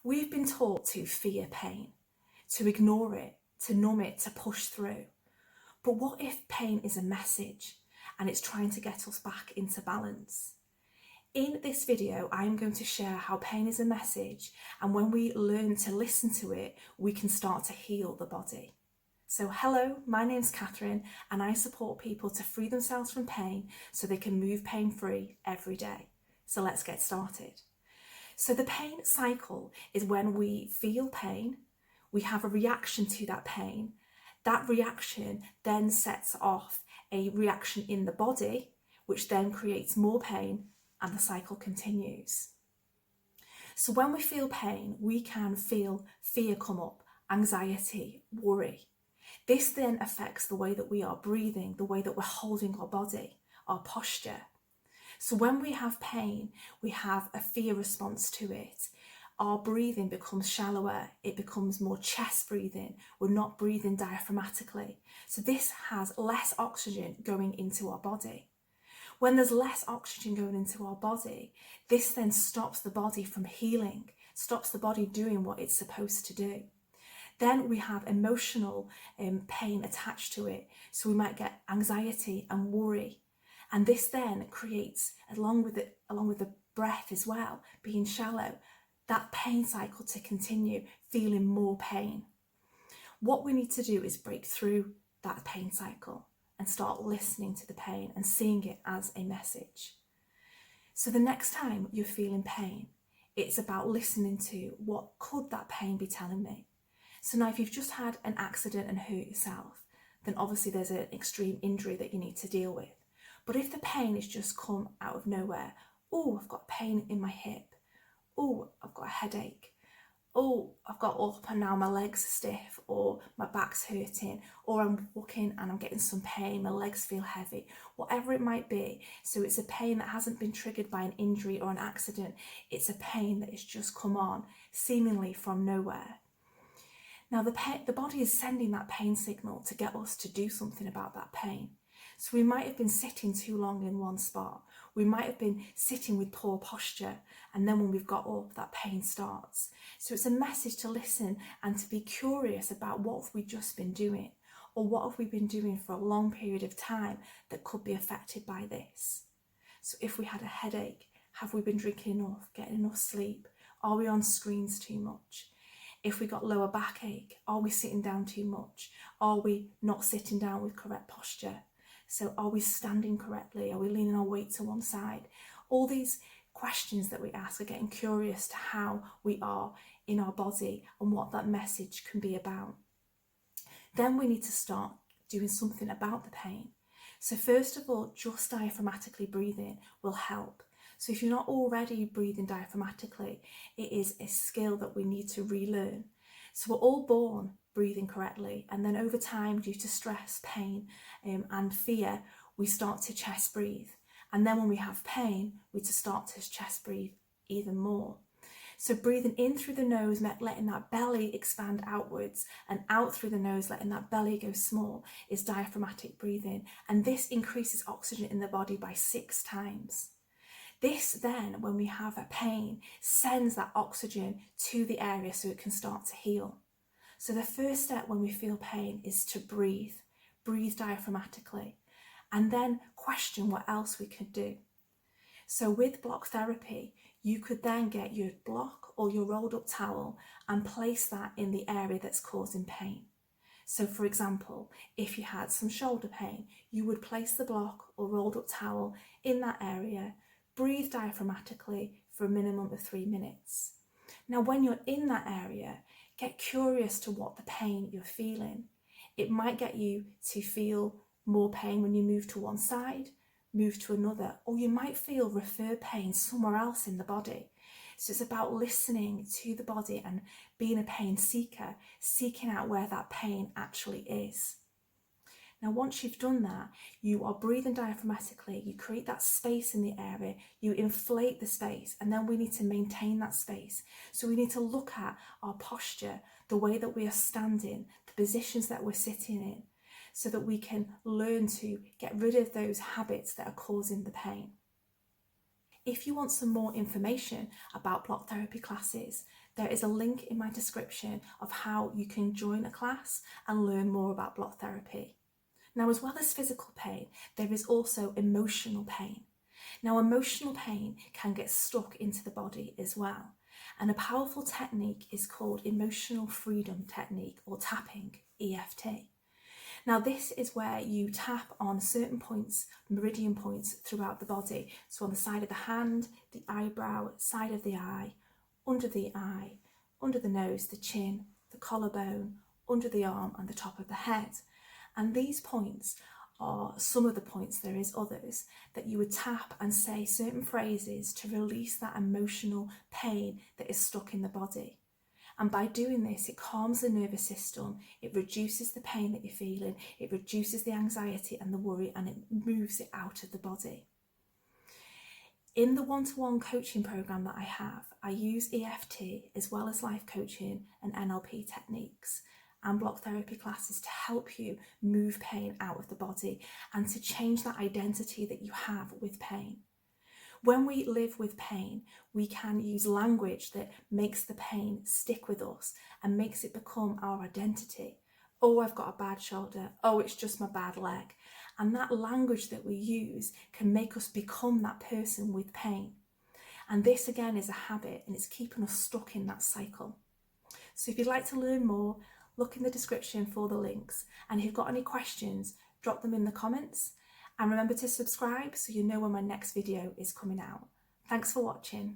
We've been taught to fear pain, to ignore it, to numb it, to push through. But what if pain is a message and it's trying to get us back into balance? In this video, I'm going to share how pain is a message, and when we learn to listen to it, we can start to heal the body. So hello, my name's Catherine, and I support people to free themselves from pain so they can move pain-free every day. So let's get started. So the pain cycle is when we feel pain, we have a reaction to that pain. That reaction then sets off a reaction in the body, which then creates more pain, and the cycle continues. So when we feel pain, we can feel fear come up, anxiety, worry. This then affects the way that we are breathing, the way that we're holding our body, our posture. So when we have pain, we have a fear response to it. Our breathing becomes shallower, it becomes more chest breathing, we're not breathing diaphragmatically. So this has less oxygen going into our body. When there's less oxygen going into our body, this then stops the body from healing, stops the body doing what it's supposed to do. Then we have emotional pain attached to it. So we might get anxiety and worry. And this then creates, along with the breath as well, being shallow, that pain cycle to continue, feeling more pain. What we need to do is break through that pain cycle and start listening to the pain and seeing it as a message. So the next time you're feeling pain, it's about listening to what could that pain be telling me. So now if you've just had an accident and hurt yourself, then obviously there's an extreme injury that you need to deal with. But if the pain has just come out of nowhere, oh, I've got pain in my hip, oh, I've got a headache, oh, I've got up and now my legs are stiff, or my back's hurting, or I'm walking and I'm getting some pain, my legs feel heavy, whatever it might be. So it's a pain that hasn't been triggered by an injury or an accident. It's a pain that has just come on, seemingly from nowhere. Now the body is sending that pain signal to get us to do something about that pain. So we might have been sitting too long in one spot. We might have been sitting with poor posture, and then when we've got up, that pain starts. So it's a message to listen and to be curious about what have we just been doing, or what have we been doing for a long period of time that could be affected by this. So if we had a headache, have we been drinking enough, getting enough sleep? Are we on screens too much? If we got lower backache, are we sitting down too much? Are we not sitting down with correct posture? So are we standing correctly? Are we leaning our weight to one side? All these questions that we ask are getting curious to how we are in our body and what that message can be about. Then we need to start doing something about the pain. So first of all, just diaphragmatically breathing will help. So if you're not already breathing diaphragmatically, it is a skill that we need to relearn. So we're all born breathing correctly, and then over time, due to stress, pain and fear, we start to chest breathe. And then when we have pain, we to start to chest breathe even more. So breathing in through the nose, letting that belly expand outwards, and out through the nose, letting that belly go small, is diaphragmatic breathing. And this increases oxygen in the body by 6 times. This then, when we have a pain, sends that oxygen to the area so it can start to heal. So the first step when we feel pain is to breathe diaphragmatically, and then question what else we could do. So with block therapy, you could then get your block or your rolled up towel and place that in the area that's causing pain. So for example, if you had some shoulder pain, you would place the block or rolled up towel in that area, breathe diaphragmatically for a minimum of 3 minutes. Now when you're in that area, get curious to what the pain you're feeling. It might get you to feel more pain when you move to one side, move to another, or you might feel referred pain somewhere else in the body. So it's about listening to the body and being a pain seeker, seeking out where that pain actually is. Now, once you've done that, you are breathing diaphragmatically, you create that space in the area, you inflate the space, and then we need to maintain that space. So we need to look at our posture, the way that we are standing, the positions that we're sitting in, so that we can learn to get rid of those habits that are causing the pain. If you want some more information about block therapy classes, there is a link in my description of how you can join a class and learn more about block therapy. Now, as well as physical pain, there is also emotional pain. Now, emotional pain can get stuck into the body as well. And a powerful technique is called emotional freedom technique, or tapping, EFT. Now, this is where you tap on certain points, meridian points throughout the body. So on the side of the hand, the eyebrow, side of the eye, under the nose, the chin, the collarbone, under the arm and the top of the head. And these points are some of the points, there is others, that you would tap and say certain phrases to release that emotional pain that is stuck in the body. And by doing this, it calms the nervous system, it reduces the pain that you're feeling, it reduces the anxiety and the worry, and it moves it out of the body. In the one-to-one coaching program that I have, I use EFT as well as life coaching and NLP techniques and block therapy classes to help you move pain out of the body and to change that identity that you have with pain. When we live with pain, we can use language that makes the pain stick with us and makes it become our identity. Oh, I've got a bad shoulder. Oh, it's just my bad leg. And that language that we use can make us become that person with pain. And this again is a habit, and it's keeping us stuck in that cycle. So if you'd like to learn more, look in the description for the links. And if you've got any questions, drop them in the comments. And remember to subscribe so you know when my next video is coming out. Thanks for watching.